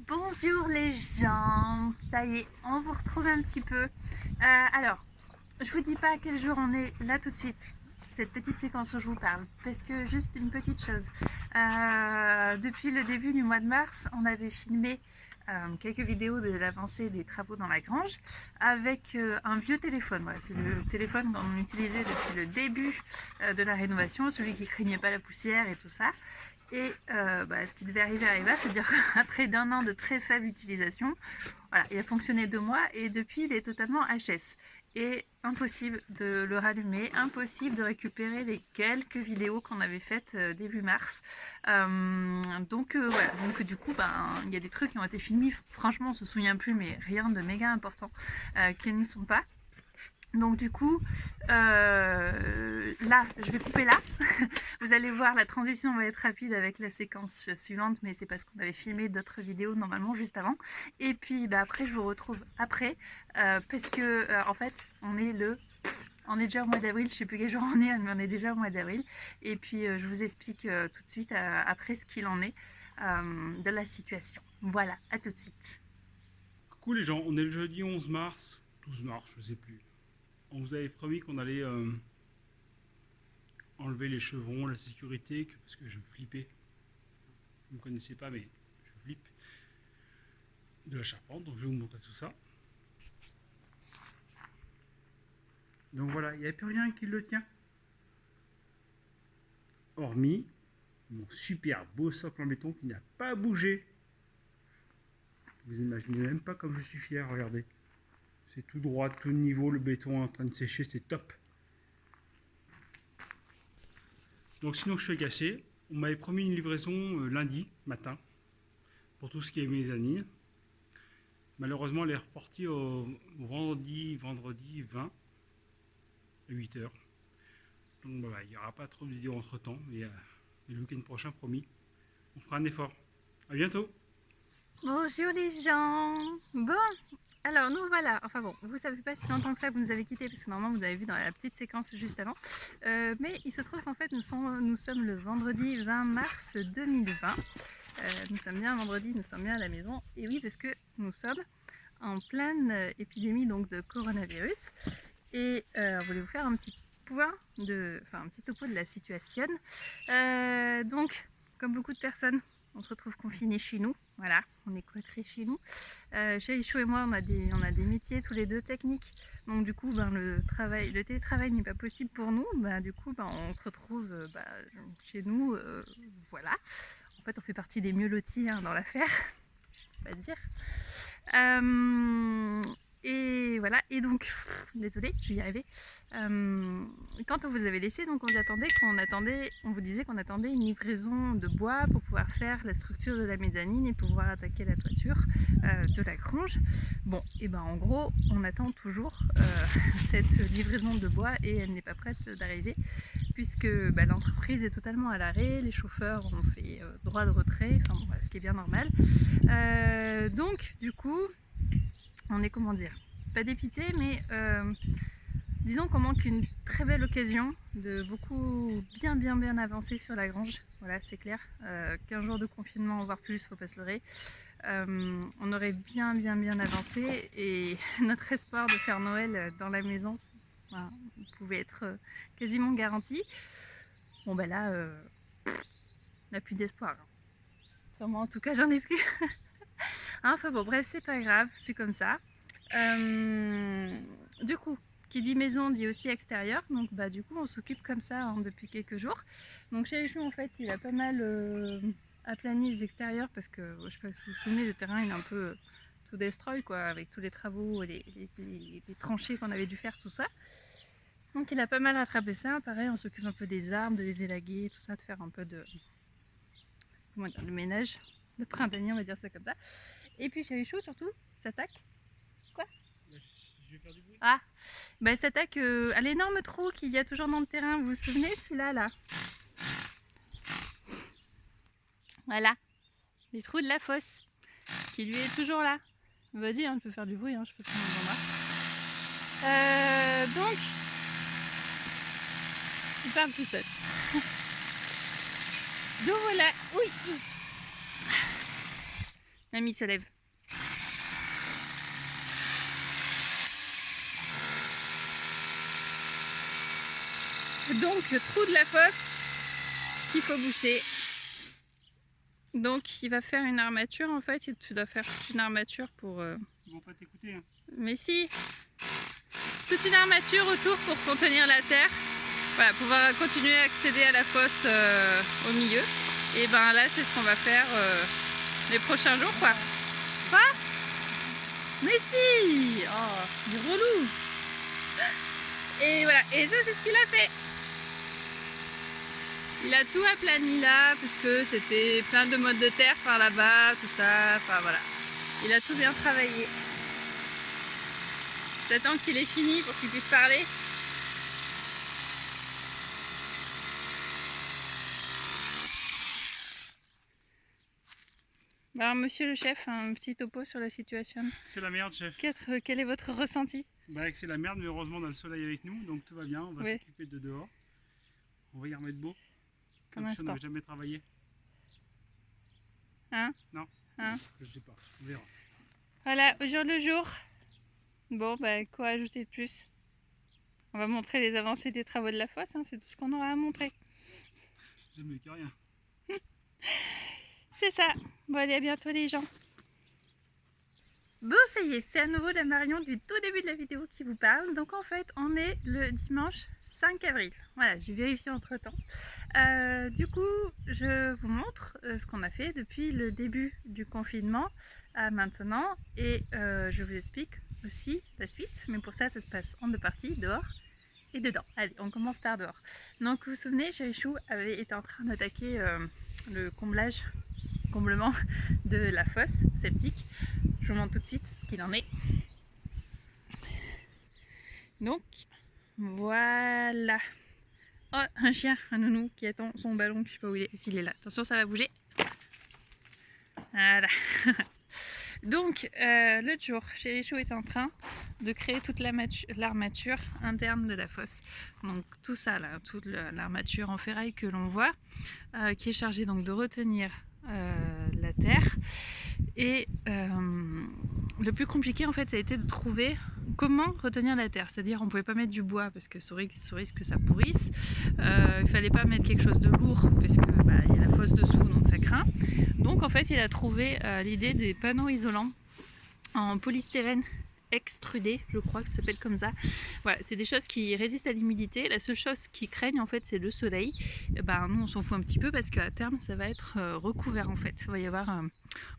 Bonjour les gens, ça y est, on vous retrouve un petit peu. Alors, je vous dis pas à quel jour on est là tout de suite, cette petite séquence où je vous parle, parce que juste une petite chose. Depuis le début du mois de mars, on avait filmé quelques vidéos de l'avancée des travaux dans la grange avec un vieux téléphone. Voilà, c'est le téléphone qu'on utilisait depuis le début de la rénovation, celui qui craignait pas la poussière et tout ça. Et ce qui devait arriver arriva, c'est-à-dire qu'après d'un an de très faible utilisation, voilà, il a fonctionné 2 mois et depuis il est totalement HS. Et impossible de le rallumer, impossible de récupérer les quelques vidéos qu'on avait faites début mars. Voilà, donc du coup, il y a des trucs qui ont été filmés, franchement on se souvient plus, mais rien de méga important qui n'y sont pas. Donc du coup, là, je vais couper là. Vous allez voir, la transition va être rapide avec la séquence suivante, mais c'est parce qu'on avait filmé d'autres vidéos normalement juste avant. Et puis après, je vous retrouve après, parce que en fait, on est déjà au mois d'avril, je sais plus quel jour on est, mais on est déjà au mois d'avril. Et puis je vous explique tout de suite après ce qu'il en est de la situation. Voilà, à tout de suite. Coucou les gens, on est le jeudi 11 mars, 12 mars, je sais plus. On vous avait promis qu'on allait enlever les chevrons, la sécurité, parce que je flippais. Vous ne me connaissez pas, mais je flippe de la charpente, donc je vais vous montrer tout ça. Donc voilà, il n'y a plus rien qui le tient. Hormis mon super beau socle en béton qui n'a pas bougé. Vous imaginez même pas comme je suis fier, regardez. C'est tout droit, tout niveau, le béton est en train de sécher, c'est top. Donc sinon je suis agacé. On m'avait promis une livraison lundi matin pour tout ce qui est mezzanine. Malheureusement elle est reportée au vendredi 20 à 8h. Donc voilà, il n'y aura pas trop de vidéos entre temps. Et le week-end prochain, promis, on fera un effort. A bientôt. Bonjour les gens. Bon, alors nous voilà, enfin bon, vous savez pas si longtemps que ça que vous nous avez quittés, parce que normalement vous avez vu dans la petite séquence juste avant, mais il se trouve qu'en fait nous sommes le vendredi 20 mars 2020, nous sommes bien vendredi, nous sommes bien à la maison, et oui parce que nous sommes en pleine épidémie donc de coronavirus, et on voulait vous faire un petit point, un petit topo de la situation. Donc, comme beaucoup de personnes, on se retrouve confinés chez nous. Voilà, on est cloîtrés chez nous. Chez Ichou et moi, on a des métiers tous les deux techniques. Donc du coup, le télétravail n'est pas possible pour nous. Du coup, on se retrouve chez nous. Voilà. En fait, on fait partie des mieux lotis dans l'affaire, je peux pas dire. Et voilà, et donc, désolée, je vais y arriver. Quand on vous avait laissé, donc on vous disait qu'on attendait une livraison de bois pour pouvoir faire la structure de la mezzanine et pouvoir attaquer la toiture de la grange. Bon, et en gros, on attend toujours cette livraison de bois et elle n'est pas prête d'arriver puisque l'entreprise est totalement à l'arrêt, les chauffeurs ont fait droit de retrait, ce qui est bien normal. Donc, du coup, on est, comment dire, pas dépité, mais disons qu'on manque une très belle occasion de beaucoup bien avancer sur la grange. Voilà, c'est clair. 15 jours de confinement, voire plus, faut pas se leurrer. On aurait bien avancé et notre espoir de faire Noël dans la maison pouvait être quasiment garanti. Bon là, on n'a plus d'espoir. Enfin, moi en tout cas, j'en ai plus. Enfin bon, bref, c'est pas grave, c'est comme ça. Du coup, qui dit maison dit aussi extérieur, donc du coup on s'occupe comme ça depuis quelques jours. Donc chez Richou en fait il a pas mal aplani les extérieurs parce que je sais pas si vous vous souvenez, le terrain il est un peu tout destroy quoi, avec tous les travaux, les tranchées qu'on avait dû faire, tout ça. Donc il a pas mal rattrapé ça, pareil on s'occupe un peu des arbres, de les élaguer, tout ça, de faire un peu de, de ménage, de printanier, on va dire ça comme ça. Et puis chez Richou surtout, s'attaque. Quoi ? Je vais faire du bruit. Ah, s'attaque à l'énorme trou qu'il y a toujours dans le terrain. Vous vous souvenez, celui-là, là ? Voilà, les trous de la fosse, qui lui est toujours là. Vas-y, tu peux faire du bruit, je sais pas si on entendra. Donc, il parle tout seul. Donc voilà, oui. Mamie se lève. Donc le trou de la fosse qu'il faut boucher. Donc il va faire une armature en fait, et tu dois faire toute une armature pour... Ils vont pas t'écouter. Hein. Mais si, toute une armature autour pour contenir la terre. Voilà, pouvoir continuer à accéder à la fosse au milieu. Et ben là c'est ce qu'on va faire les prochains jours quoi. Quoi? Mais si! Oh, il est relou! Et voilà, et ça c'est ce qu'il a fait. Il a tout aplani là, puisque c'était plein de modes de terre par là-bas, tout ça, enfin voilà. Il a tout bien travaillé. J'attends qu'il ait fini pour qu'il puisse parler. Alors monsieur le chef, un petit topo sur la situation. C'est la merde, chef. Quel est votre ressenti? Bah, c'est la merde, mais heureusement on a le soleil avec nous, donc tout va bien, on va s'occuper de dehors. On va y remettre beau. Comme si on n'avait jamais travaillé. Hein? Non? Hein? Je sais pas, on verra. Voilà, au jour le jour. Bon, bah quoi ajouter de plus? On va montrer les avancées des travaux de la fosse, hein, c'est tout ce qu'on aura à montrer. C'est mieux que rien. C'est ça. Bon, allez, à bientôt les gens. Bon, ça y est, c'est à nouveau la Marion du tout début de la vidéo qui vous parle. Donc en fait, on est le dimanche 5 avril. Voilà, j'ai vérifié entre temps. Du coup, je vous montre ce qu'on a fait depuis le début du confinement à maintenant. Et je vous explique aussi la suite. Mais pour ça, ça se passe en deux parties, dehors et dedans. Allez, on commence par dehors. Donc vous vous souvenez, Chérichou avait été en train d'attaquer le comblement de la fosse septique. Je vous montre tout de suite ce qu'il en est. Donc, voilà. Oh, un chien, un nounou qui attend son ballon, je sais pas où il est, s'il est là. Attention, ça va bouger. Voilà. Donc, l'autre jour, Chérichou est en train de créer toute l'armature interne de la fosse. Donc, tout ça, là, toute l'armature en ferraille que l'on voit, qui est chargée donc de retenir la terre. Et le plus compliqué en fait ça a été de trouver comment retenir la terre, c'est-à-dire on pouvait pas mettre du bois parce que ça risque que ça pourrisse, il fallait pas mettre quelque chose de lourd parce que il y a la fosse dessous donc ça craint. Donc en fait il a trouvé l'idée des panneaux isolants en polystyrène extrudé, je crois que ça s'appelle comme ça. Voilà, c'est des choses qui résistent à l'humidité. La seule chose qui craignent en fait c'est le soleil. Et nous on s'en fout un petit peu parce qu'à terme ça va être recouvert en fait. Il va y avoir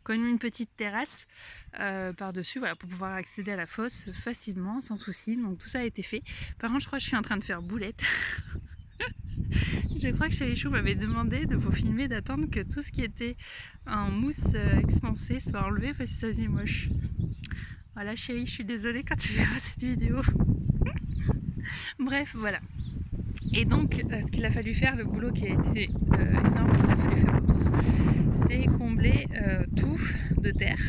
comme une petite terrasse par dessus, voilà, pour pouvoir accéder à la fosse facilement, sans souci. Donc tout ça a été fait. Par contre je crois que je suis en train de faire boulette. Je crois que Chérichou m'avait demandé de vous filmer, d'attendre que tout ce qui était en mousse expansée soit enlevé parce que ça faisait moche. Voilà chérie, je suis désolée quand tu verras cette vidéo. Bref, voilà. Et donc, ce qu'il a fallu faire, le boulot qui a été énorme qu'il a fallu faire autour, c'est combler tout de terre.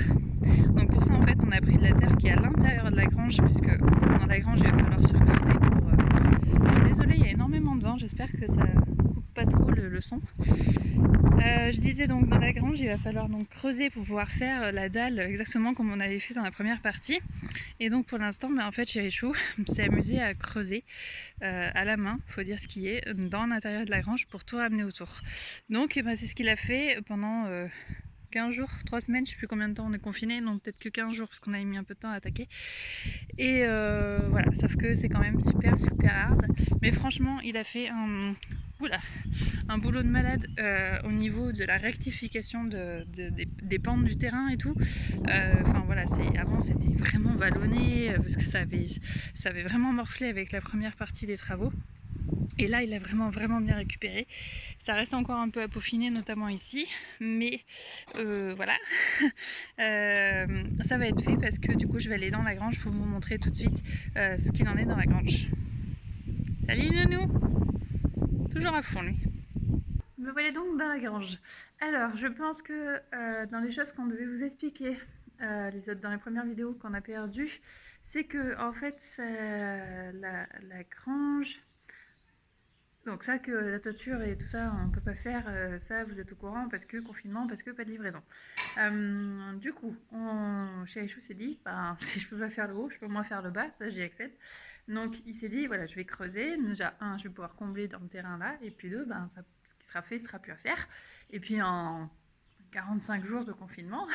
Donc pour ça, en fait, on a pris de la terre qui est à l'intérieur de la grange, puisque dans la grange, il va falloir surcreuser pour... Je suis désolée, il y a énormément de vent, j'espère que ça coupe pas trop le son. Je disais donc dans la grange il va falloir donc creuser pour pouvoir faire la dalle exactement comme on avait fait dans la première partie. Et donc pour l'instant en fait Chérichou s'est amusé à creuser à la main, faut dire ce qui est, dans l'intérieur de la grange pour tout ramener autour. Donc c'est ce qu'il a fait pendant 15 jours, 3 semaines, je sais plus combien de temps on est confiné, donc peut-être que 15 jours parce qu'on avait mis un peu de temps à attaquer. Et voilà, sauf que c'est quand même super hard. Mais franchement il a fait un boulot de malade au niveau de la rectification des pentes du terrain et tout. Enfin voilà, avant c'était vraiment vallonné parce que ça avait vraiment morflé avec la première partie des travaux. Et là il a vraiment bien récupéré. Ça reste encore un peu à peaufiner, notamment ici, mais voilà. Ça va être fait parce que du coup je vais aller dans la grange pour vous montrer tout de suite ce qu'il en est dans la grange. Salut Nounou! Toujours à fond lui. Me voilà donc dans la grange. Alors je pense que dans les choses qu'on devait vous expliquer dans les premières vidéos qu'on a perdues, c'est que en fait la grange, Donc ça, que la toiture et tout ça, on ne peut pas faire, ça vous êtes au courant parce que confinement, parce que pas de livraison. Du coup, chez Chou s'est dit, ben, si je peux pas faire le haut, je peux au moins faire le bas, ça j'y accède. Donc il s'est dit, voilà, je vais creuser, déjà un, je vais pouvoir combler dans le terrain là, et puis deux, ben, ça, ce qui sera fait sera plus à faire. Et puis en 45 jours de confinement,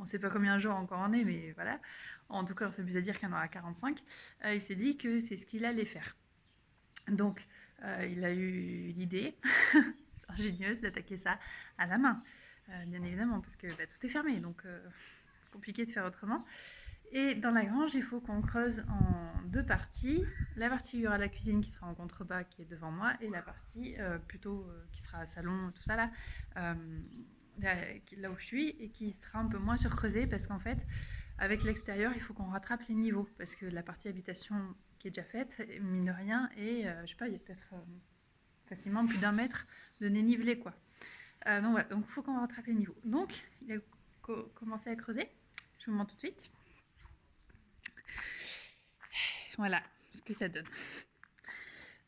on ne sait pas combien de jours encore on est, mais voilà, en tout cas on s'amuse à dire qu'il y en aura 45, il s'est dit que c'est ce qu'il allait faire. Donc, il a eu l'idée ingénieuse d'attaquer ça à la main, bien évidemment, parce que bah, tout est fermé, donc compliqué de faire autrement. Et dans la grange, il faut qu'on creuse en deux parties. La partie où il y aura la cuisine qui sera en contrebas, qui est devant moi, et la partie plutôt qui sera salon, tout ça là, là où je suis, et qui sera un peu moins surcreusée, parce qu'en fait, avec l'extérieur, il faut qu'on rattrape les niveaux, parce que la partie habitation qui est déjà faite, mine de rien, et je sais pas, il y a peut-être facilement plus d'1 mètre de dénivelé, quoi. Donc voilà, donc il faut qu'on rattrape les niveaux. Donc, il a commencé à creuser, je vous montre tout de suite. Voilà ce que ça donne.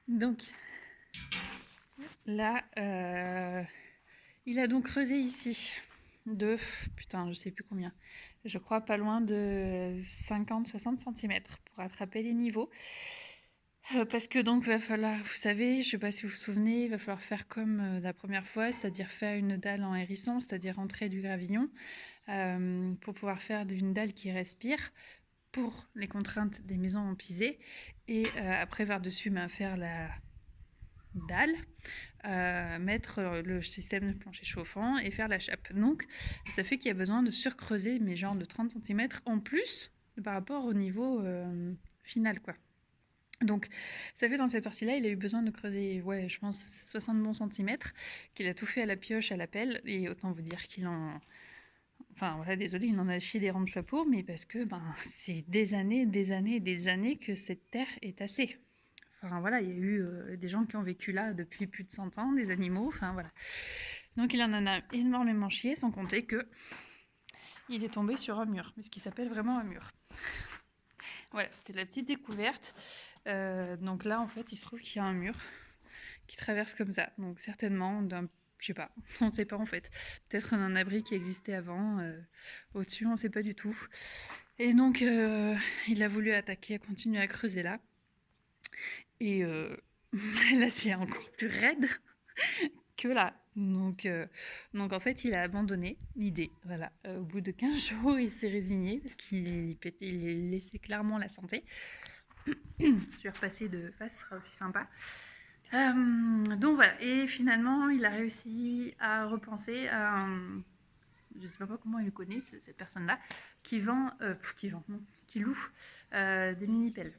Donc, là, il a donc creusé ici de, putain, je sais plus combien, je crois pas loin de 50-60 cm pour attraper les niveaux. Parce que donc, va falloir, vous savez, je sais pas si vous vous souvenez, il va falloir faire comme la première fois, c'est-à-dire faire une dalle en hérisson, c'est-à-dire entrer du gravillon, pour pouvoir faire une dalle qui respire, pour les contraintes des maisons en pisé, et après par-dessus faire la dalle, mettre le système de plancher chauffant et faire la chape. Donc ça fait qu'il y a besoin de surcreuser, mais genre de 30 cm en plus par rapport au niveau final, quoi. Donc ça fait dans cette partie-là, il a eu besoin de creuser, ouais, je pense 60 bons centimètres, qu'il a tout fait à la pioche, à la pelle, et autant vous dire qu'il en... Enfin, voilà, désolé, il en a chié des rangs de chapeau, mais parce que c'est des années que cette terre est tassée. Enfin, voilà, il y a eu des gens qui ont vécu là depuis plus de 100 ans, des animaux, enfin, voilà. Donc, il en a énormément chié, sans compter que il est tombé sur un mur, mais ce qui s'appelle vraiment un mur. Voilà, c'était la petite découverte. Donc là, en fait, il se trouve qu'il y a un mur qui traverse comme ça. Donc, certainement d'un... Je sais pas, on ne sait pas en fait. Peut-être un abri qui existait avant, au-dessus, on ne sait pas du tout. Et donc, il a voulu attaquer, continuer à creuser là. Et là, c'est encore plus raide que là. Donc en fait, il a abandonné l'idée. Voilà. Au bout de 15 jours, il s'est résigné parce qu'il laissait clairement la santé. Je vais repasser de face, ce sera aussi sympa. Donc voilà, et finalement il a réussi à repenser à un... Je ne sais pas comment il le connaît, cette personne-là, qui loue des mini-pelles.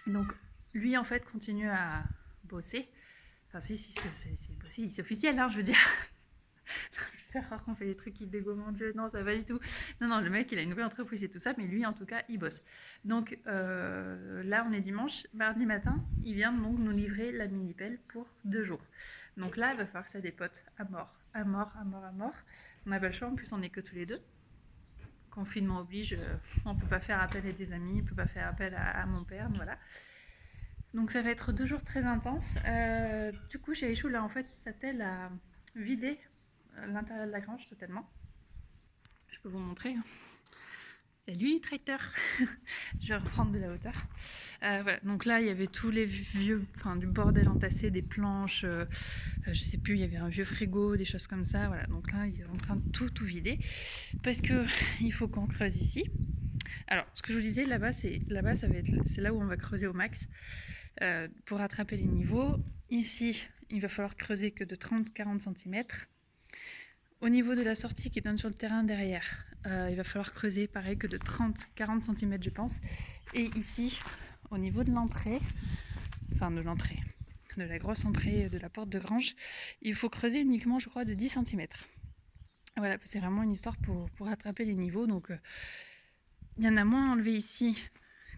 Donc lui en fait continue à bosser. Enfin si, c'est officiel, hein, je veux dire. Je vais faire croire qu'on fait des trucs illégaux, mon Dieu, non, ça va du tout. Non, le mec, il a une vraie entreprise et tout ça, mais lui, en tout cas, il bosse. Donc là, on est dimanche, mardi matin, il vient donc nous livrer la mini-pelle pour 2 jours. Donc là, il va falloir que ça dépote à mort. On n'a pas le choix, en plus, on n'est que tous les deux. Confinement oblige, on ne peut pas faire appel à des amis, on ne peut pas faire appel à mon père, voilà. Donc ça va être 2 jours très intenses. Du coup, chez Échou, là, en fait, s'attelle à vider l'intérieur de la grange totalement. Je peux vous montrer. Salut traiteur. Je vais reprendre de la hauteur. Voilà. Donc là, il y avait tous les vieux, du bordel entassé, des planches, je sais plus, il y avait un vieux frigo, des choses comme ça. Voilà. Donc là, il est en train de tout vider parce que il faut qu'on creuse ici. Alors, ce que je vous disais, là-bas, c'est là où on va creuser au max pour rattraper les niveaux. Ici, il va falloir creuser que de 30-40 cm. Au niveau de la sortie qui donne sur le terrain derrière, il va falloir creuser pareil que de 30-40 cm, je pense. Et ici, au niveau de l'entrée, de la grosse entrée de la porte de grange, il faut creuser uniquement, je crois, de 10 cm. Voilà, c'est vraiment une histoire pour rattraper les niveaux. Donc, il y en a moins enlevé ici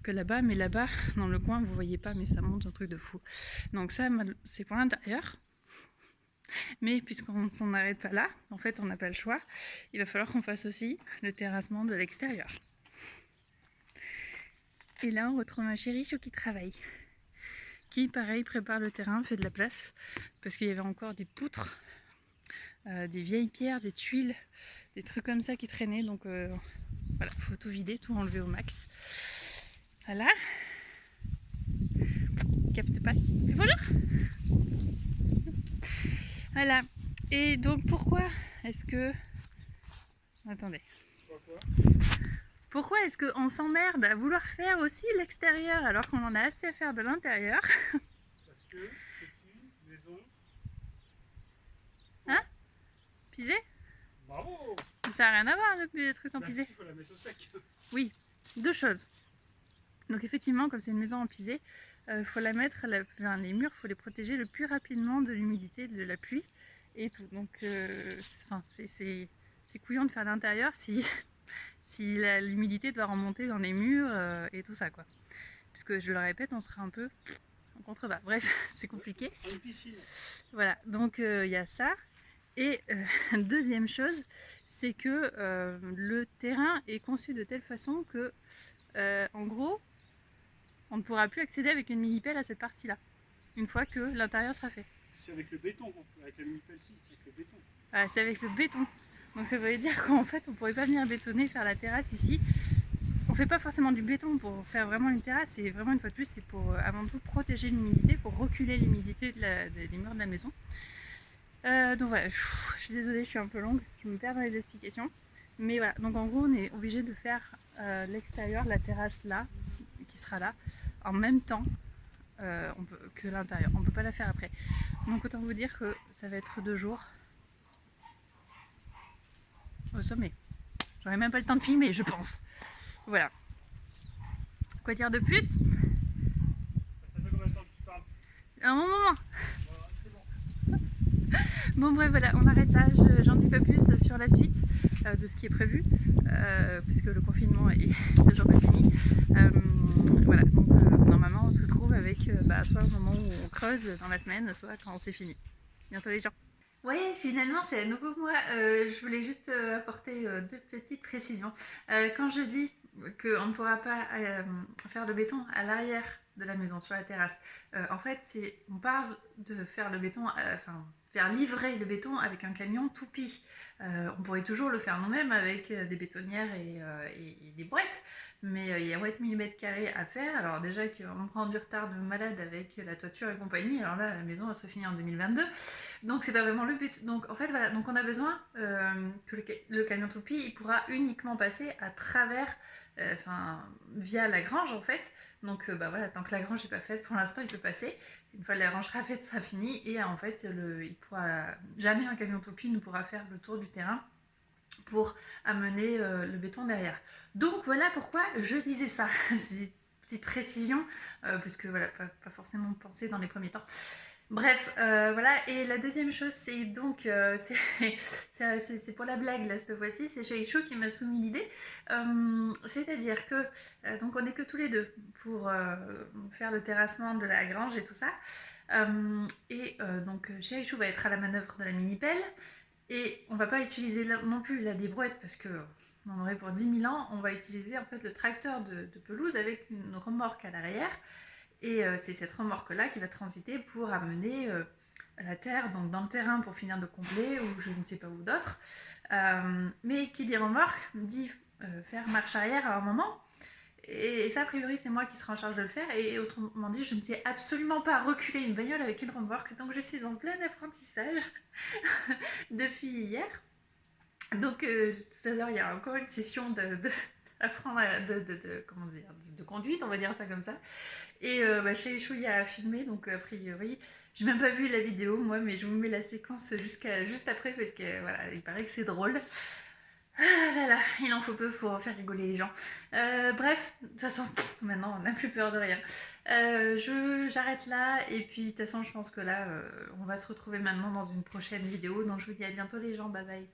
que là-bas, mais là-bas, dans le coin, vous voyez pas, mais ça monte un truc de fou. Donc ça, c'est pour l'intérieur. Mais puisqu'on ne s'en arrête pas là, en fait on n'a pas le choix, il va falloir qu'on fasse aussi le terrassement de l'extérieur. Et là on retrouve ma chérie Chou qui qui, pareil, prépare le terrain, fait de la place, parce qu'il y avait encore des poutres, des vieilles pierres, des tuiles, des trucs comme ça qui traînaient. Donc voilà, faut tout vider, tout enlever au max. Voilà. Capte pas. Mais bonjour. Voilà. Et donc pourquoi est-ce que... Attendez. Pourquoi est-ce qu'on s'emmerde à vouloir faire aussi l'extérieur alors qu'on en a assez à faire de l'intérieur? Parce que c'est une maison... Hein? Pisé? Bravo! Ça n'a rien à voir le truc en Là, pisé. il faut la mettre au sec. Oui, deux choses. Donc effectivement, comme c'est une maison en pisé, faut la mettre, les murs, il faut les protéger le plus rapidement de l'humidité, de la pluie et tout. Donc c'est couillon de faire l'intérieur si, si l'humidité doit remonter dans les murs et tout ça quoi. Puisque je le répète, on sera un peu en contrebas. Bref, c'est compliqué. C'est une piscine. Voilà, donc il y a ça. Et deuxième chose, c'est que le terrain est conçu de telle façon que, en gros, on ne pourra plus accéder avec une mini-pelle à cette partie-là, une fois que l'intérieur sera fait. C'est avec le béton, avec la mini-pelle, si, avec le béton. Ah, c'est avec le béton. Donc ça veut dire qu'en fait, on ne pourrait pas venir bétonner, faire la terrasse ici. On ne fait pas forcément du béton pour faire vraiment une terrasse, c'est vraiment une fois de plus, c'est pour avant tout protéger l'humidité, pour reculer l'humidité des murs de la maison. Donc voilà, je suis désolée, je suis un peu longue, je me perds dans les explications. Mais voilà, donc en gros, on est obligé de faire l'extérieur, la terrasse là, qui sera là, en même temps que l'intérieur. On ne peut pas la faire après. Donc autant vous dire que ça va être 2 jours au sommet. J'aurai même pas le temps de filmer, je pense. Voilà. Quoi dire de plus? Ça fait combien de temps que tu parles? Un bon moment. Voilà, c'est bon. Bon bref voilà, on arrête là, j'en dis pas plus sur la suite de ce qui est prévu, puisque le confinement est toujours pas fini. Voilà, donc normalement on se retrouve avec soit au moment où on creuse dans la semaine, soit quand c'est fini. Bientôt les gens. Oui, finalement c'est à nouveau moi, je voulais juste apporter 2 petites précisions. Quand je dis qu'on ne pourra pas faire le béton à l'arrière de la maison, sur la terrasse, en fait on parle de faire le béton, faire livrer le béton avec un camion toupie. On pourrait toujours le faire nous-mêmes avec des bétonnières et des boîtes, mais il y a 8 mm² à faire. Alors déjà qu'on prend du retard de malade avec la toiture et compagnie, alors là la maison elle serait finie en 2022, donc c'est pas vraiment le but. Donc en fait voilà, donc on a besoin que le camion toupie il pourra uniquement passer à travers, via la grange en fait. Donc voilà, tant que la grange n'est pas faite, pour l'instant il peut passer. Une fois la grange sera faite, ça sera fini. Et en fait, jamais un camion toupie ne pourra faire le tour du terrain pour amener le béton derrière. Donc voilà pourquoi je disais ça. C'est une petite précision, puisque voilà, pas forcément pensé dans les premiers temps. Bref, voilà, et la deuxième chose, c'est donc, c'est pour la blague là cette fois-ci, c'est Chaichou qui m'a soumis l'idée, c'est-à-dire que, donc on n'est que tous les deux pour faire le terrassement de la grange et tout ça, donc Chaichou va être à la manœuvre de la mini-pelle, et on va pas utiliser non plus la débrouette parce que on en aurait pour 10 000 ans, on va utiliser en fait le tracteur de pelouse avec une remorque à l'arrière. Et c'est cette remorque-là qui va transiter pour amener la terre donc dans le terrain pour finir de combler ou je ne sais pas où d'autre. Mais qui dit remorque dit faire marche arrière à un moment. Et ça, a priori, c'est moi qui serai en charge de le faire. Et autrement dit, je ne sais absolument pas reculer une bagnole avec une remorque. Donc je suis en plein apprentissage depuis hier. Donc tout à l'heure, il y a encore une session apprendre de conduite, on va dire ça comme ça. Et Chaichou y a filmé, donc a priori, j'ai même pas vu la vidéo moi, mais je vous mets la séquence juste après parce que voilà, il paraît que c'est drôle. Ah là là, il en faut peu pour faire rigoler les gens. Bref, de toute façon, maintenant on n'a plus peur de rien. J'arrête là, et puis de toute façon je pense que là, on va se retrouver maintenant dans une prochaine vidéo, donc je vous dis à bientôt les gens, bye bye.